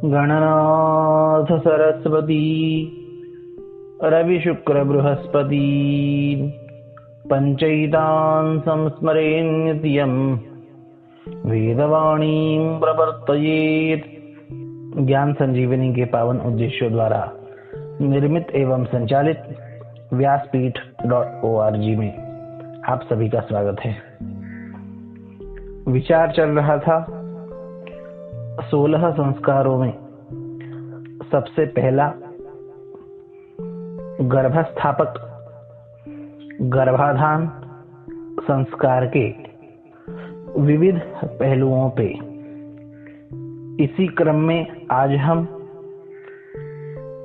गणनाथ सरस्वती रवि शुक्र बृहस्पति पंचैतान् संस्मरेन्नित्यं वेदवाणीं प्रवर्तयेत्। ज्ञान संजीवनी के पावन उद्देश्यों द्वारा निर्मित एवं संचालित व्यासपीठ.org में आप सभी का स्वागत है। विचार चल रहा था 16 संस्कारों में सबसे पहला गर्भस्थापक गर्भाधान संस्कार के विविध पहलुओं पे। इसी क्रम में आज हम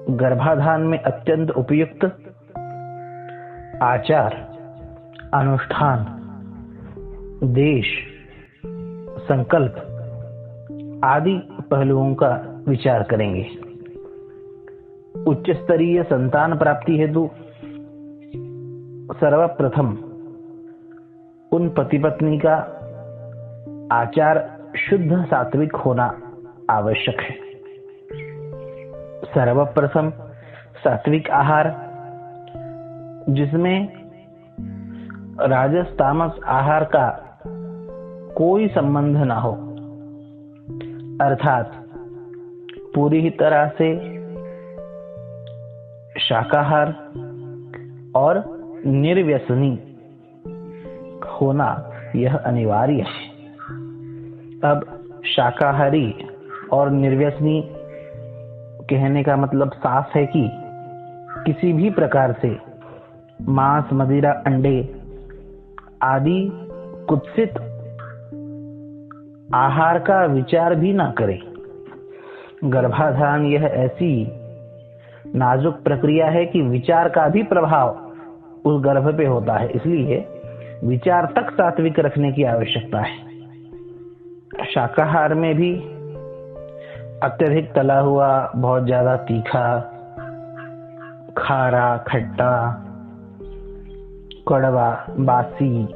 गर्भाधान में अत्यंत उपयुक्त आचार, अनुष्ठान, देश, संकल्प आदि पहलुओं का विचार करेंगे। उच्च स्तरीय संतान प्राप्ति हेतु सर्वप्रथम उन पति पत्नी का आचार शुद्ध सात्विक होना आवश्यक है। सर्वप्रथम सात्विक आहार, जिसमें राजस तामस आहार का कोई संबंध ना हो, अर्थात पूरी ही तरह से शाकाहार और निर्व्यसनी होना यह अनिवार्य है। अब शाकाहारी और निर्व्यसनी कहने का मतलब साफ है कि किसी भी प्रकार से मांस, मदिरा, अंडे आदि कुत्सित आहार का विचार भी ना करें। गर्भाधान यह ऐसी नाजुक प्रक्रिया है कि विचार का भी प्रभाव उस गर्भ पे होता है, इसलिए विचार तक सात्विक रखने की आवश्यकता है। शाकाहार में भी अत्यधिक तला हुआ, बहुत ज्यादा तीखा, खारा, खट्टा, कड़वा, बासी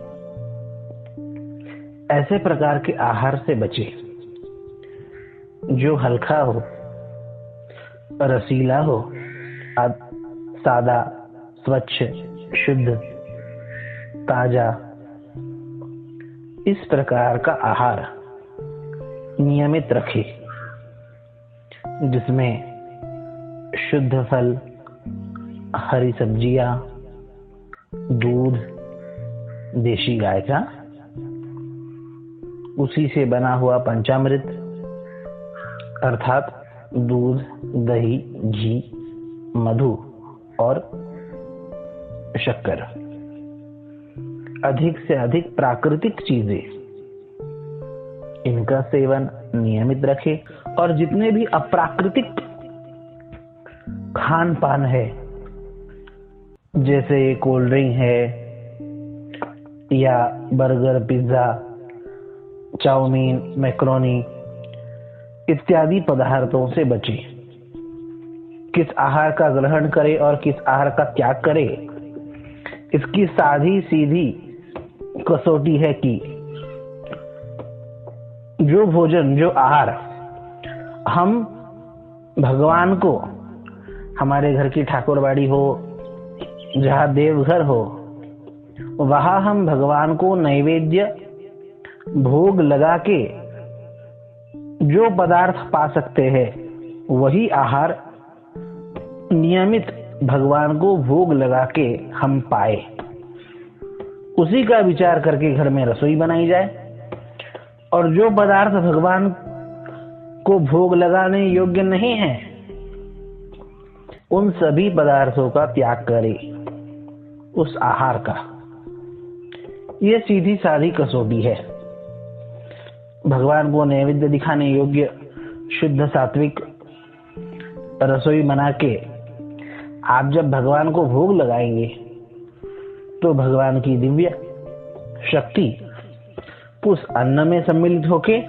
ऐसे प्रकार के आहार से बचे। जो हल्का हो, रसीला हो, सादा, स्वच्छ, शुद्ध, ताजा, इस प्रकार का आहार नियमित रखे, जिसमें शुद्ध फल, हरी सब्जियां, दूध, देशी गाय का, उसी से बना हुआ पंचामृत अर्थात दूध, दही, घी, मधु और शक्कर, अधिक से अधिक प्राकृतिक चीजें, इनका सेवन नियमित रखें। और जितने भी अप्राकृतिक खान पान है, जैसे कोल्ड ड्रिंक है या बर्गर, पिज्जा, चाउमीन, मैक्रोनी इत्यादि पदार्थों से बचे। किस आहार का ग्रहण करे और किस आहार का त्याग करे, इसकी साधी सीधी कसौटी है कि जो भोजन, जो आहार हम भगवान को, हमारे घर की ठाकुरबाड़ी हो, जहाँ देवघर हो, वहां हम भगवान को नैवेद्य भोग लगा के जो पदार्थ पा सकते हैं, वही आहार नियमित भगवान को भोग लगा के हम पाए। उसी का विचार करके घर में रसोई बनाई जाए और जो पदार्थ भगवान को भोग लगाने योग्य नहीं है, उन सभी पदार्थों का त्याग करें, उस आहार का। यह सीधी साधी कसौटी है। भगवान को नैवेद्य दिखाने योग्य शुद्ध सात्विक रसोई बना के आप जब भगवान को भोग लगाएंगे, तो भगवान की दिव्य शक्ति उस अन्न में सम्मिलित होके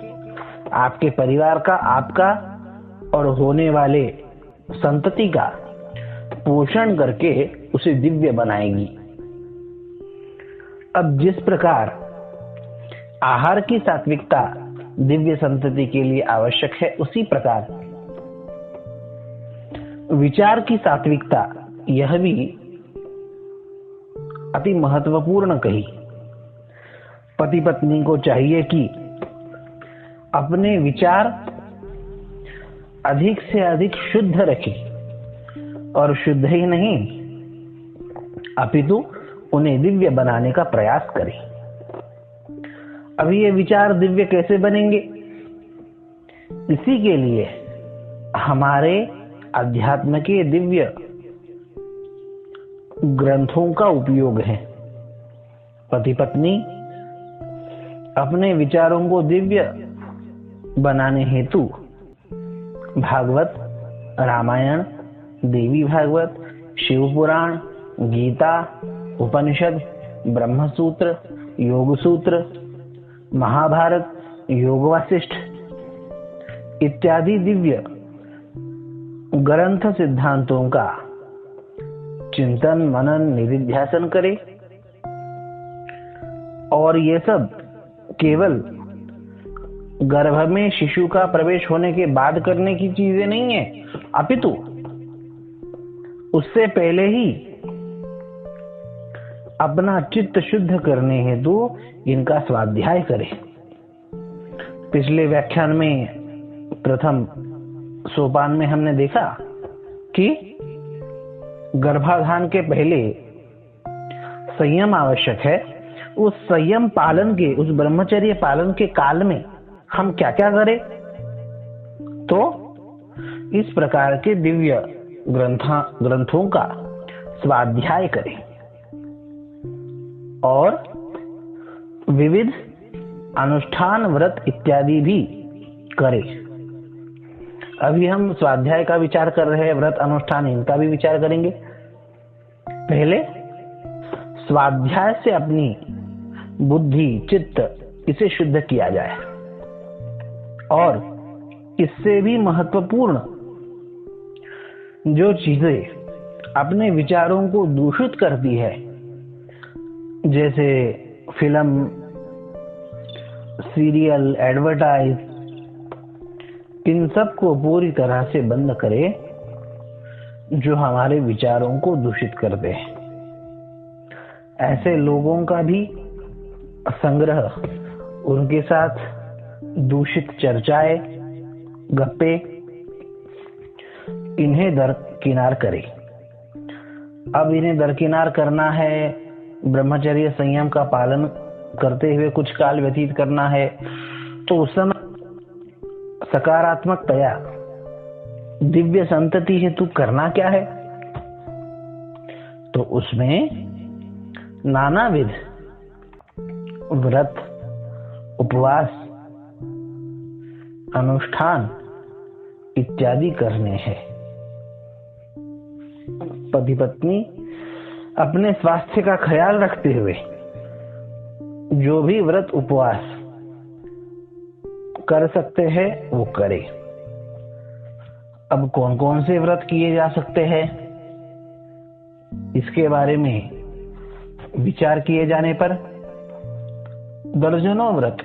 आपके परिवार का, आपका और होने वाले संतति का पोषण करके उसे दिव्य बनाएगी। अब जिस प्रकार आहार की सात्विकता दिव्य संतति के लिए आवश्यक है, उसी प्रकार विचार की सात्विकता यह भी अति महत्वपूर्ण कही। पति पत्नी को चाहिए कि अपने विचार अधिक से अधिक शुद्ध रखें और शुद्ध ही नहीं अपितु उन्हें दिव्य बनाने का प्रयास करें। अब ये विचार दिव्य कैसे बनेंगे? इसी के लिए हमारे अध्यात्म के दिव्य ग्रंथों का उपयोग है। पति पत्नी अपने विचारों को दिव्य बनाने हेतु भागवत, रामायण, देवी भागवत, शिव पुराण, गीता, उपनिषद, ब्रह्मसूत्र, योग सूत्र, महाभारत, योग वासिष्ठ इत्यादि दिव्य ग्रंथ सिद्धांतों का चिंतन, मनन, निधिध्यासन करें। और ये सब केवल गर्भ में शिशु का प्रवेश होने के बाद करने की चीजें नहीं है, अपितु उससे पहले ही अपना चित्त शुद्ध करने हेतु इनका स्वाध्याय करें। पिछले व्याख्यान में प्रथम सोपान में हमने देखा कि गर्भाधान के पहले संयम आवश्यक है। उस संयम पालन के, उस ब्रह्मचर्य पालन के काल में हम क्या क्या करें? तो इस प्रकार के दिव्य ग्रंथों का स्वाध्याय करें और विविध अनुष्ठान, व्रत इत्यादि भी करें। अभी हम स्वाध्याय का विचार कर रहे हैं, व्रत अनुष्ठान इनका भी विचार करेंगे। पहले स्वाध्याय से अपनी बुद्धि, चित्त इसे शुद्ध किया जाए। और इससे भी महत्वपूर्ण जो चीजें अपने विचारों को दूषित करती है, जैसे फिल्म, सीरियल, एडवर्टाइज, इन सब को पूरी तरह से बंद करें जो हमारे विचारों को दूषित करते हैं। ऐसे लोगों का भी संग्रह, उनके साथ दूषित चर्चाएं, गप्पे, इन्हें दरकिनार करें। अब इन्हें दरकिनार करना है, ब्रह्मचर्य संयम का पालन करते हुए कुछ काल व्यतीत करना है, तो उस समय सकारात्मकतया दिव्य संतति हेतु करना क्या है? तो उसमें नानाविध व्रत, उपवास, अनुष्ठान इत्यादि करने हैं। पति पत्नी अपने स्वास्थ्य का ख्याल रखते हुए जो भी व्रत उपवास कर सकते हैं वो करें। अब कौन कौन से व्रत किए जा सकते हैं, इसके बारे में विचार किए जाने पर दर्जनों व्रत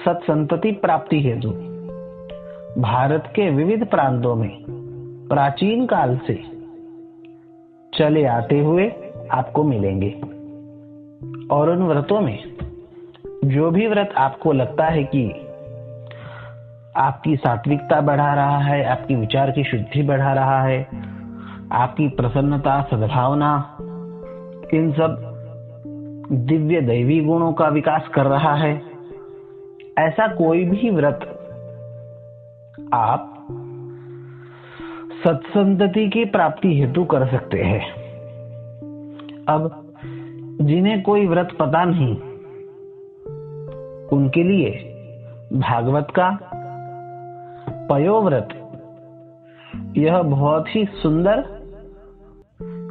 सत्संतति प्राप्ति हेतु भारत के विविध प्रांतों में प्राचीन काल से चले आते हुए आपको मिलेंगे। और उन व्रतों में जो भी व्रत आपको लगता है कि आपकी सात्विकता बढ़ा रहा है, आपकी विचार की शुद्धि बढ़ा रहा है, आपकी प्रसन्नता, सद्भावना, इन सब दिव्य दैवी गुणों का विकास कर रहा है, ऐसा कोई भी व्रत आप सत्संतति की प्राप्ति हेतु कर सकते हैं। अब जिन्हें कोई व्रत पता नहीं, उनके लिए भागवत का पयोव्रत यह बहुत ही सुंदर,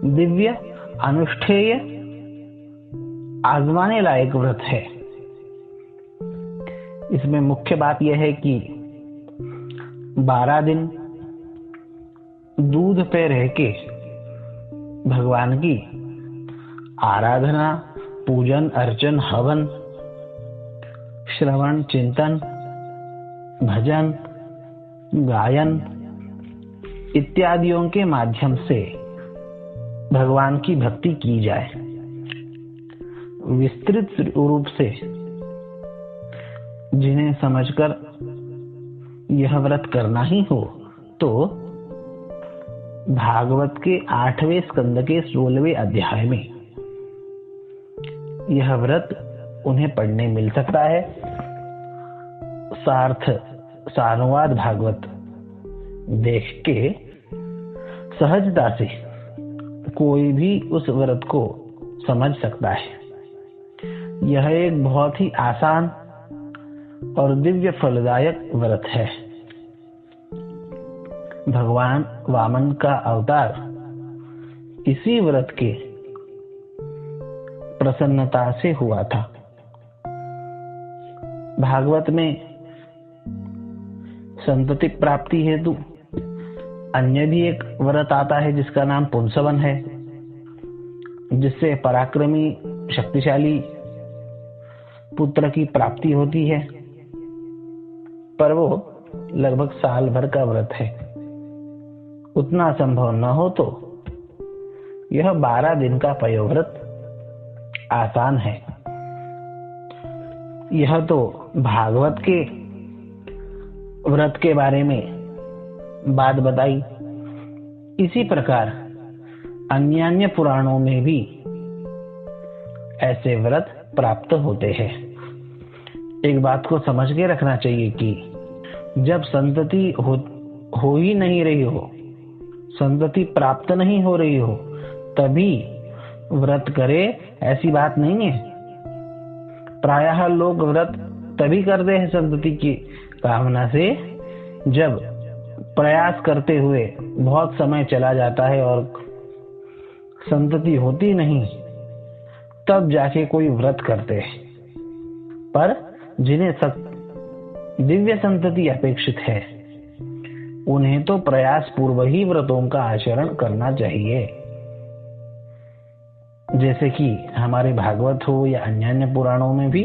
दिव्य, अनुष्ठेय, आजमाने लायक व्रत है। इसमें मुख्य बात यह है कि 12 दिन दूध पे रह के भगवान की आराधना, पूजन, अर्चन, हवन, श्रवण, चिंतन, भजन, गायन इत्यादियों के माध्यम से भगवान की भक्ति की जाए। विस्तृत रूप से जिन्हें समझकर यह व्रत करना ही हो तो भागवत के 8वें स्कंद के 16वें अध्याय में यह व्रत उन्हें पढ़ने मिल सकता है। सारनुवाद भागवत देख के सहजता से कोई भी उस व्रत को समझ सकता है। यह एक बहुत ही आसान और दिव्य फलदायक व्रत है। भगवान वामन का अवतार इसी व्रत के प्रसन्नता से हुआ था। भागवत में संतति प्राप्ति हेतु अन्य भी एक व्रत आता है जिसका नाम पुंसवन है, जिससे पराक्रमी शक्तिशाली पुत्र की प्राप्ति होती है, पर वो लगभग साल भर का व्रत है। उतना संभव न हो तो यह 12 दिन का पयोव्रत आसान है। यह तो भागवत के व्रत के बारे में बात बताई। इसी प्रकार अन्य पुराणों में भी ऐसे व्रत प्राप्त होते हैं। एक बात को समझ के रखना चाहिए कि जब संतति हो ही नहीं रही हो, संतति प्राप्त नहीं हो रही हो, तभी व्रत करे, ऐसी बात नहीं है। प्रायः लोग व्रत तभी करते हैं संतति की कामना से, जब प्रयास करते हुए बहुत समय चला जाता है और संतति होती नहीं, तब जाके कोई व्रत करते हैं। पर जिन्हें दिव्य संतति अपेक्षित है, उन्हें तो प्रयास पूर्व ही व्रतों का आचरण करना चाहिए। जैसे कि हमारे भागवत हो या अन्य पुराणों में भी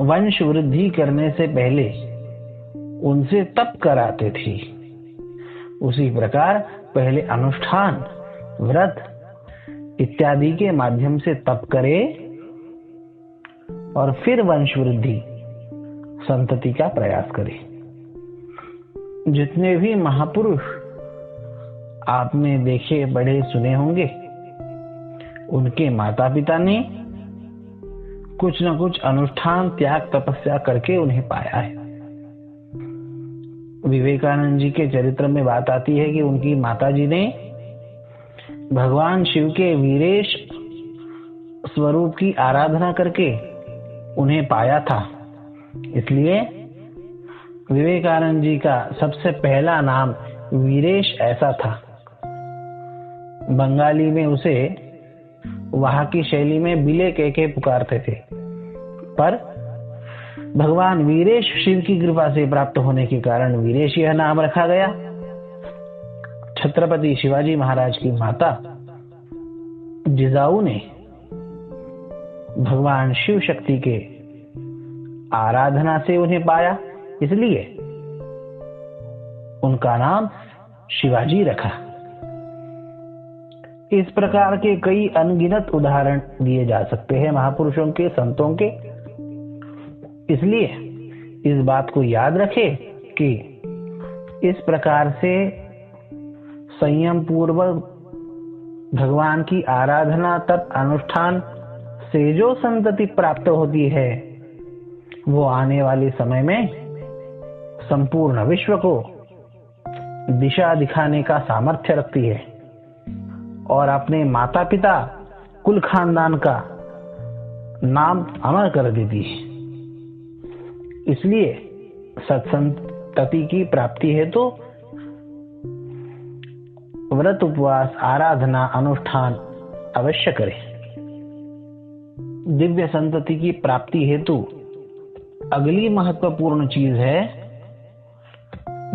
वंश वृद्धि करने से पहले उनसे तप कराते थे। उसी प्रकार पहले अनुष्ठान, व्रत इत्यादि के माध्यम से तप करे और फिर वंश वृद्धि संतति का प्रयास करे। जितने भी महापुरुष आपने देखे, पढ़े, सुने होंगे, उनके माता पिता ने कुछ न कुछ अनुष्ठान, त्याग, तपस्या करके उन्हें पाया है। विवेकानंद जी के चरित्र में बात आती है कि उनकी माताजी ने भगवान शिव के वीरेश स्वरूप की आराधना करके उन्हें पाया था। इसलिए विवेकानंद जी का सबसे पहला नाम वीरेश ऐसा था। बंगाली में उसे वहां की शैली में बिले के पुकारते थे, पर भगवान वीरेश शिव की कृपा से प्राप्त होने के कारण वीरेश यह नाम रखा गया। छत्रपति शिवाजी महाराज की माता जिजाऊ ने भगवान शिव शक्ति के आराधना से उन्हें पाया, इसलिए उनका नाम शिवाजी रखा। इस प्रकार के कई अनगिनत उदाहरण दिए जा सकते हैं महापुरुषों के, संतों के। इसलिए इस बात को याद रखें कि इस प्रकार से संयम पूर्वक भगवान की आराधना, तप, अनुष्ठान से जो संतति प्राप्त होती है, वो आने वाले समय में संपूर्ण विश्व को दिशा दिखाने का सामर्थ्य रखती है और अपने माता पिता, कुल खानदान का नाम अमर कर देती है। इसलिए सत्संतति की प्राप्ति है तो व्रत, उपवास, आराधना, अनुष्ठान अवश्य करें। दिव्य संतति की प्राप्ति हेतु अगली महत्वपूर्ण चीज है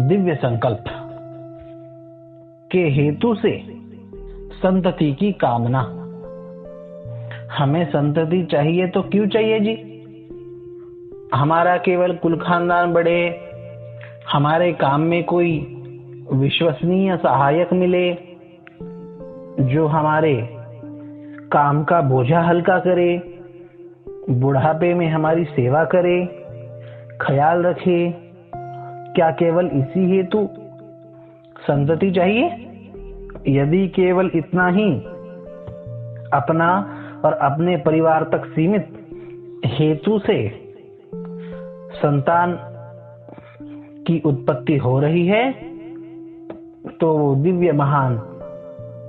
दिव्य संकल्प के हेतु से संतति की कामना। हमें संतति चाहिए तो क्यों चाहिए जी? हमारा केवल कुल खानदान बढ़े, हमारे काम में कोई विश्वसनीय सहायक मिले, जो हमारे काम का बोझा हल्का करे, बुढ़ापे में हमारी सेवा करे, ख्याल रखे। क्या केवल इसी हेतु संतति चाहिए? यदि केवल इतना ही अपना और अपने परिवार तक सीमित हेतु से संतान की उत्पत्ति हो रही है, तो वो दिव्य महान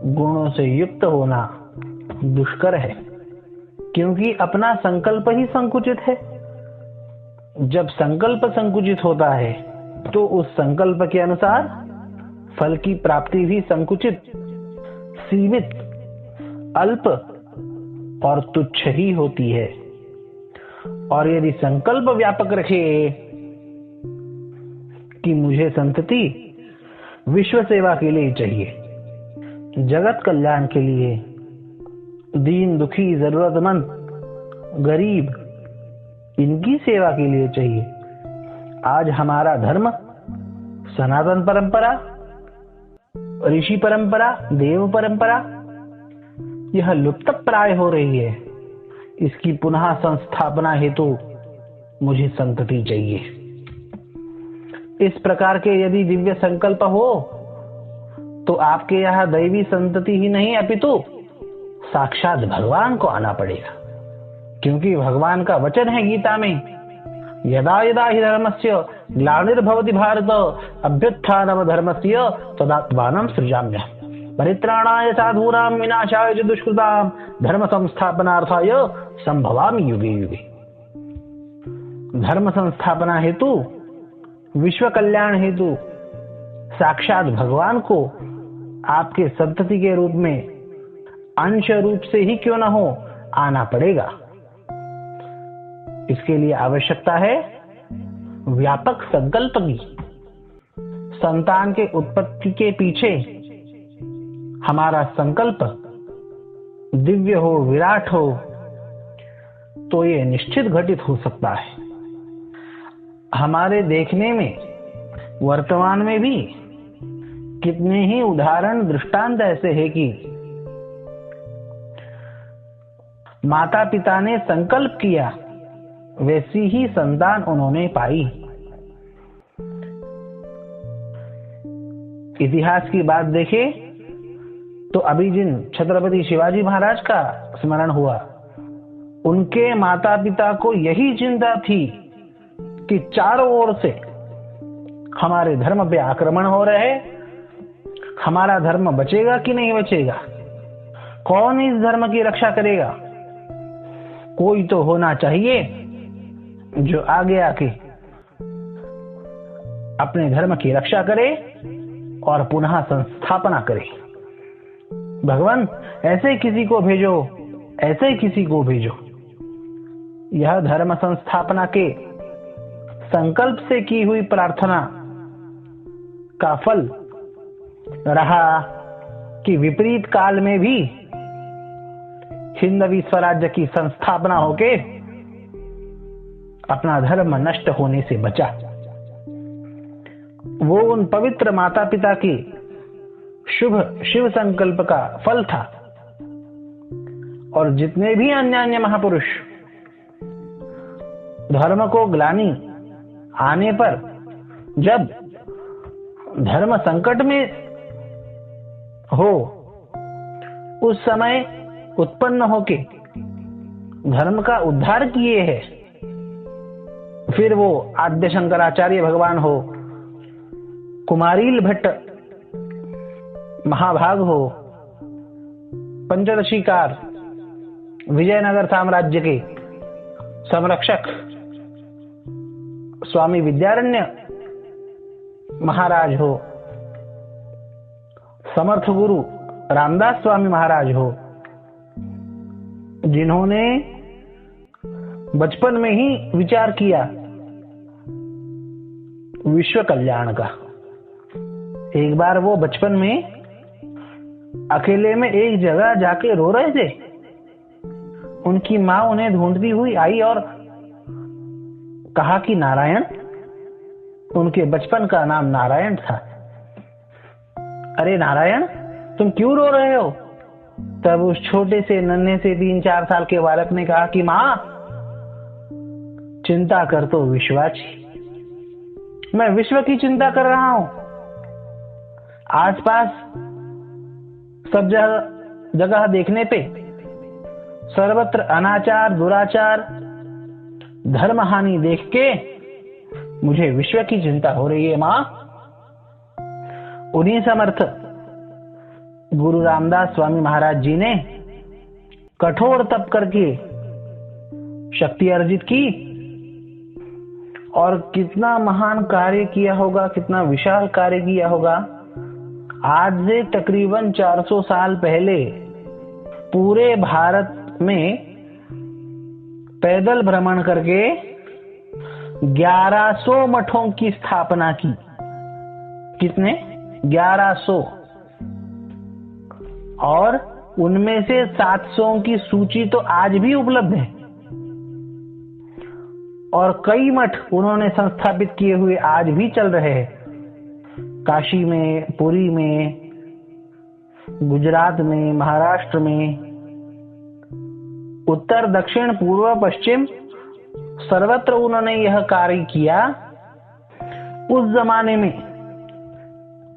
गुणों से युक्त होना दुष्कर है, क्योंकि अपना संकल्प ही संकुचित है। जब संकल्प संकुचित होता है तो उस संकल्प के अनुसार फल की प्राप्ति भी संकुचित, सीमित, अल्प और तुच्छ ही होती है। और यदि संकल्प व्यापक रखे कि मुझे संतति विश्व सेवा के लिए चाहिए, जगत कल्याण के लिए, दीन दुखी, जरूरतमंद, गरीब, इनकी सेवा के लिए चाहिए। आज हमारा धर्म, सनातन परंपरा, ऋषि परंपरा, देव परंपरा, यह लुप्त प्राय हो रही है। इसकी पुनः संस्थापना हेतु मुझे संतति चाहिए। इस प्रकार के यदि दिव्य संकल्प हो तो आपके यहाँ दैवी संतति ही नहीं अपितु साक्षात भगवान को आना पड़ेगा, क्योंकि भगवान का वचन है गीता में, यदा यदा हि धर्मस्य ग्लानिर्भवति भारत अभ्युत्थानम धर्मस्य तदात्मानं सृजाम्यहम् परित्राणाय साधूनां विनाशाय च दुष्कृतां धर्म संस्थापनार्थाय संभवामि युगे युगे। धर्म संस्थापना हेतु, विश्व कल्याण हेतु साक्षात भगवान को आपके संतति के रूप में अंश रूप से ही क्यों न हो आना पड़ेगा। इसके लिए आवश्यकता है व्यापक संकल्प की। संतान के उत्पत्ति के पीछे हमारा संकल्प दिव्य हो, विराट हो, तो ये निश्चित घटित हो सकता है। हमारे देखने में वर्तमान में भी कितने ही उदाहरण, दृष्टांत ऐसे हैं कि माता पिता ने संकल्प किया, वैसी ही संतान उन्होंने पाई। इतिहास की बात देखें तो अभी जिन छत्रपति शिवाजी महाराज का स्मरण हुआ, उनके माता पिता को यही चिंता थी कि चारों ओर से हमारे धर्म पे आक्रमण हो रहे, हमारा धर्म बचेगा कि नहीं बचेगा, कौन इस धर्म की रक्षा करेगा। कोई तो होना चाहिए जो आगे आके अपने धर्म की रक्षा करे और पुनः संस्थापना करे। भगवान ऐसे किसी को भेजो, ऐसे किसी को भेजो। यह धर्म संस्थापना के संकल्प से की हुई प्रार्थना का फल रहा कि विपरीत काल में भी हिंदवी स्वराज्य की संस्थापना होके अपना धर्म नष्ट होने से बचा। वो उन पवित्र माता पिता के शुभ शिव संकल्प का फल था। और जितने भी अन्य महापुरुष धर्म को ग्लानि आने पर जब धर्म संकट में हो, उस समय उत्पन्न होके धर्म का उद्धार किए हैं। फिर वो आद्य शंकराचार्य भगवान हो, कुमारील भट्ट महाभाग हो, पंचदशीकार विजयनगर साम्राज्य के संरक्षक स्वामी विद्यारण्य महाराज हो, समर्थ गुरु रामदास स्वामी महाराज हो, जिन्होंने बचपन में ही विचार किया विश्व कल्याण का। एक बार वो बचपन में अकेले में एक जगह जाके रो रहे थे। उनकी माँ उन्हें ढूंढती हुई आई और कहा कि नारायण, उनके बचपन का नाम नारायण था। अरे नारायण, तुम क्यों रो रहे हो? तब उस छोटे से नन्हे से 3-4 साल के बालक ने कहा कि मां, चिंता कर तो विश्वाची, मैं विश्व की चिंता कर रहा हूं। आसपास सब जगह देखने पे सर्वत्र अनाचार, दुराचार, धर्म हानि देख के मुझे विश्व की चिंता हो रही है मां। उन्हीं समर्थ गुरु रामदास स्वामी महाराज जी ने कठोर तप करके शक्ति अर्जित की और कितना महान कार्य किया होगा, कितना विशाल कार्य किया होगा। आज से तकरीबन 400 साल पहले पूरे भारत में पैदल भ्रमण करके 1100 मठों की स्थापना की। कितने? 1100। और उनमें से 700 की सूची तो आज भी उपलब्ध है। और कई मठ उन्होंने संस्थापित किए हुए आज भी चल रहे हैं। काशी में, पुरी में, गुजरात में, महाराष्ट्र में, उत्तर, दक्षिण, पूर्व, पश्चिम, सर्वत्र उन्होंने यह कार्य किया। उस जमाने में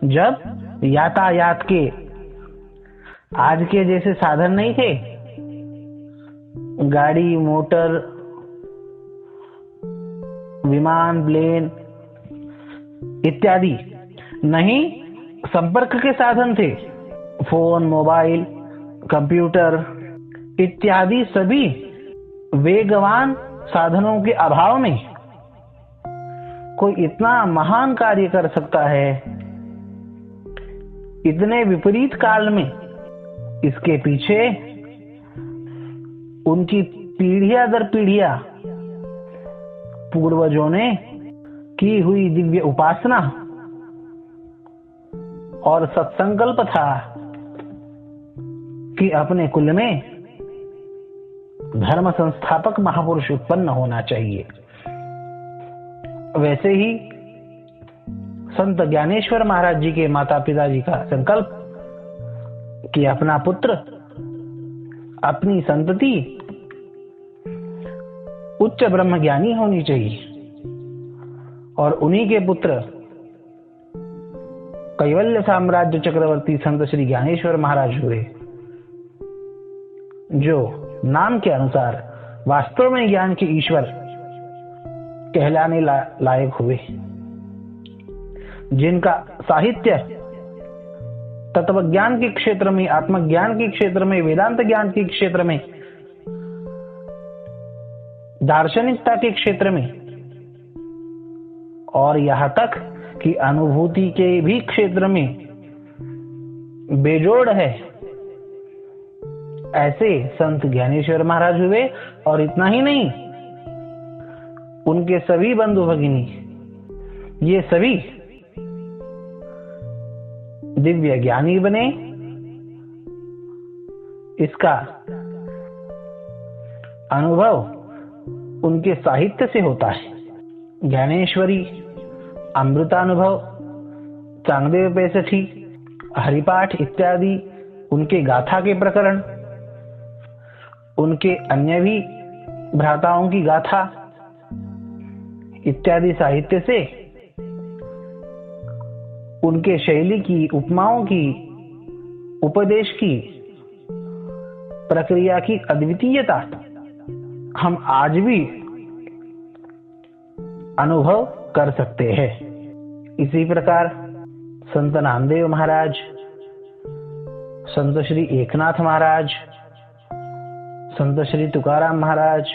जब यातायात के आज के जैसे साधन नहीं थे, गाड़ी, मोटर, विमान, प्लेन इत्यादि नहीं, संपर्क के साधन थे, फोन, मोबाइल, कंप्यूटर इत्यादि सभी वेगवान साधनों के अभाव में कोई इतना महान कार्य कर सकता है। इतने विपरीत काल में इसके पीछे उनकी पीढ़ियां दर पीढ़ियां पूर्वजों ने की हुई दिव्य उपासना और सत्संकल्प था कि अपने कुल में धर्म संस्थापक महापुरुष उत्पन्न होना चाहिए। वैसे ही संत ज्ञानेश्वर महाराज जी के माता पिता जी का संकल्प कि अपना पुत्र, अपनी संतति उच्च ब्रह्म ज्ञानी होनी चाहिए। और उन्हीं के पुत्र कैवल्य साम्राज्य चक्रवर्ती संत श्री ज्ञानेश्वर महाराज हुए, जो नाम के अनुसार वास्तव में ज्ञान के ईश्वर कहलाने लायक हुए, जिनका साहित्य तत्वज्ञान के क्षेत्र में, आत्मज्ञान के क्षेत्र में, वेदांत ज्ञान के क्षेत्र में, दार्शनिकता के क्षेत्र में और यहां तक कि अनुभूति के भी क्षेत्र में बेजोड़ है, ऐसे संत ज्ञानेश्वर महाराज हुए। और इतना ही नहीं, उनके सभी बंधु भगिनी ये सभी दिव्य ज्ञानी बने। इसका अनुभव उनके साहित्य से होता है। ज्ञानेश्वरी, अमृतानुभव, चांगदेव पैसठी, हरिपाठ इत्यादि उनके गाथा के प्रकरण, उनके अन्य भी भ्राताओं की गाथा इत्यादि साहित्य से उनके शैली की, उपमाओं की, उपदेश की प्रक्रिया की अद्वितीयता हम आज भी अनुभव कर सकते हैं। इसी प्रकार संत नामदेव महाराज, संत श्री एकनाथ महाराज, संत श्री तुकाराम महाराज,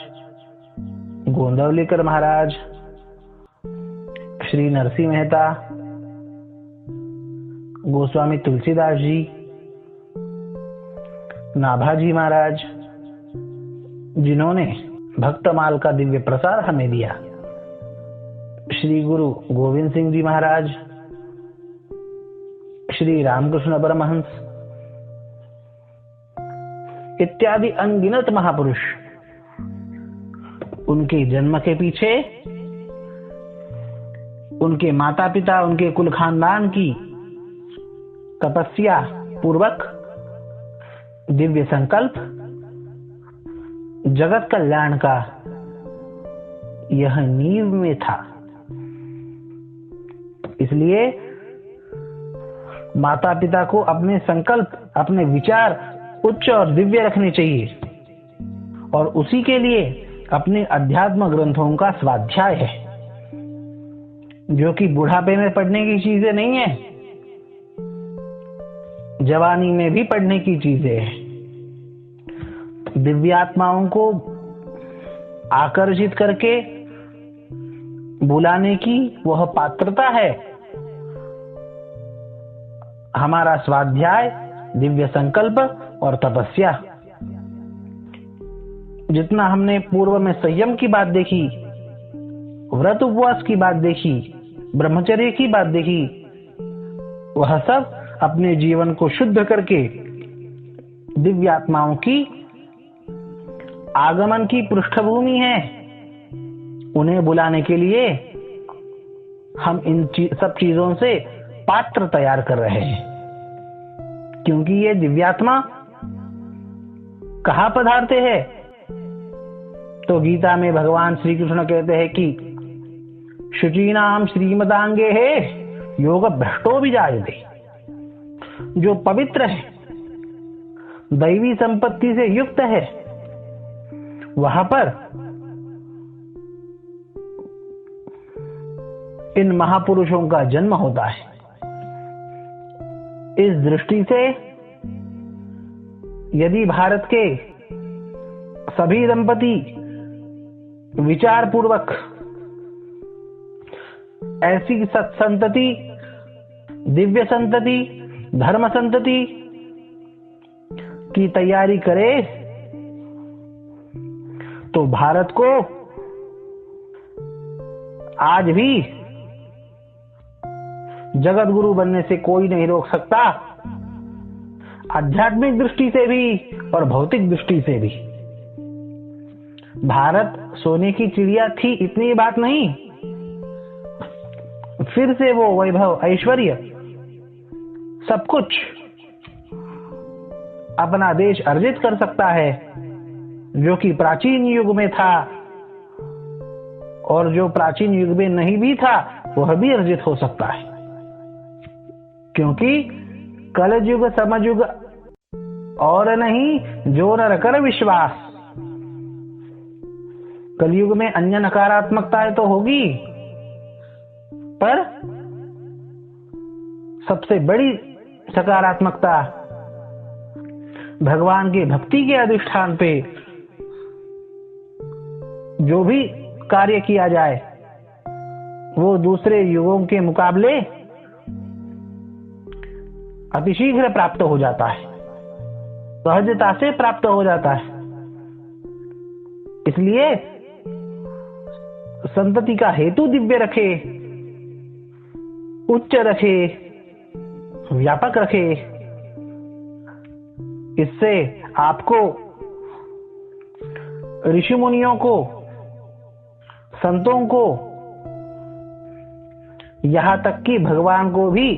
गोंदवलेकर महाराज, श्री नरसिंह मेहता, गोस्वामी तुलसीदास जी, नाभाजी महाराज, जिन्होंने भक्तमाल का दिव्य प्रसार हमें दिया, श्री गुरु गोविंद सिंह जी महाराज, श्री रामकृष्ण परमहंस इत्यादि अनगिनत महापुरुष, उनके जन्म के पीछे उनके माता पिता, उनके कुल खानदान की तपस्या पूर्वक दिव्य संकल्प जगत कल्याण का यह नींव में था। इसलिए माता पिता को अपने संकल्प, अपने विचार उच्च और दिव्य रखने चाहिए, और उसी के लिए अपने अध्यात्म ग्रंथों का स्वाध्याय है, जो कि बुढ़ापे में पढ़ने की चीजें नहीं है, जवानी में भी पढ़ने की चीजें हैं। दिव्यात्माओं को आकर्षित करके बुलाने की वह पात्रता है हमारा स्वाध्याय, दिव्य संकल्प और तपस्या। जितना हमने पूर्व में संयम की बात देखी, व्रत उपवास की बात देखी, ब्रह्मचर्य की बात देखी, वह सब अपने जीवन को शुद्ध करके दिव्य आत्माओं की आगमन की पृष्ठभूमि है। उन्हें बुलाने के लिए हम इन सब चीजों से पात्र तैयार कर रहे हैं, क्योंकि ये दिव्यात्मा कहाँ पधारते हैं? तो गीता में भगवान श्री कृष्ण कहते हैं कि शुचीनाम श्रीमदांगे है योग भ्रष्टो भी जायते। जो पवित्र है, दैवी संपत्ति से युक्त है, वहां पर इन महापुरुषों का जन्म होता है। इस दृष्टि से यदि भारत के सभी दंपति विचार पूर्वक ऐसी सत्संतति, दिव्य संतति, धर्म संतति की तैयारी करे, तो भारत को आज भी जगत गुरु बनने से कोई नहीं रोक सकता, आध्यात्मिक दृष्टि से भी और भौतिक दृष्टि से भी। भारत सोने की चिड़िया थी, इतनी बात नहीं, फिर से वो वैभव, ऐश्वर्य, सब कुछ अपना देश अर्जित कर सकता है, जो कि प्राचीन युग में था, और जो प्राचीन युग में नहीं भी था वह भी अर्जित हो सकता है, क्योंकि कलयुग समयुग और नहीं जो न कर विश्वास। कलयुग में अन्य नकारात्मकताएं तो होगी, पर सबसे बड़ी सकारात्मकता भगवान के भक्ति के अधिष्ठान पे जो भी कार्य किया जाए वो दूसरे युगों के मुकाबले अतिशीघ्र प्राप्त हो जाता है, सहजता से प्राप्त हो जाता है। इसलिए संतति का हेतु दिव्य रखे, उच्च रखे, व्यापक रखे। इससे आपको, ऋषि मुनियों को, संतों को, यहां तक कि भगवान को भी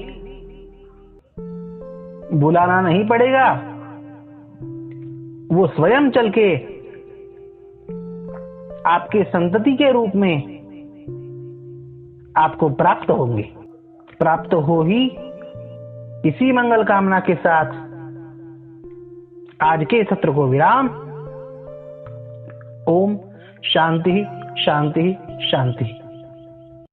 बुलाना नहीं पड़ेगा, वो स्वयं चल के आपके संतति के रूप में आपको प्राप्त होंगे। प्राप्त हो ही इसी मंगल कामना के साथ आज के सत्र को विराम। ओम शांति शांति शांति।